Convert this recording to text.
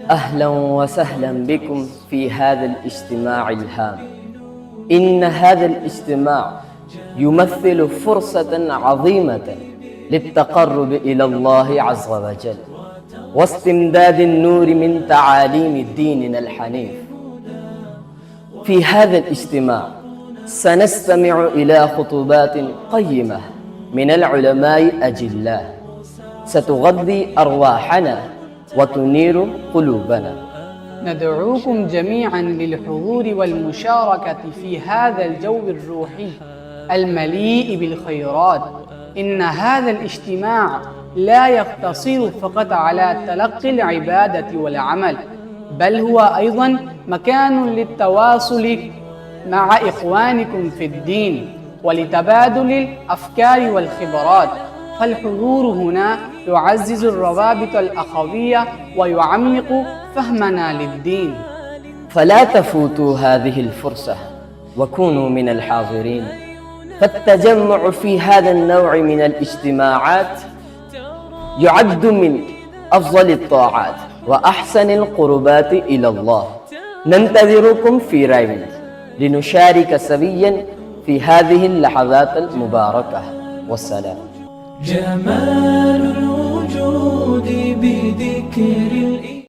أهلا وسهلا بكم في هذا الاجتماع الهام. إن هذا الاجتماع يمثل فرصة عظيمة للتقرب إلى الله عز وجل واستمداد النور من تعاليم ديننا الحنيف. في هذا الاجتماع سنستمع إلى خطبات قيمة من العلماء أجلاء ستغذي أرواحنا وتنير قلوبنا. ندعوكم جميعا للحضور والمشاركة في هذا الجو الروحي المليء بالخيرات. إن هذا الاجتماع لا يقتصر فقط على تلقي العبادة والعمل، بل هو أيضا مكان للتواصل مع إخوانكم في الدين ولتبادل الأفكار والخبرات. فالحضور هنا يعزز الروابط الأخوية ويعمق فهمنا للدين. فلا تفوتوا هذه الفرصة وكونوا من الحاضرين، فالتجمع في هذا النوع من الاجتماعات يعد من أفضل الطاعات وأحسن القربات إلى الله. ننتظركم في رايموند لنشارك سويا في هذه اللحظات المباركة. والسلام. جمال الوجود بذكر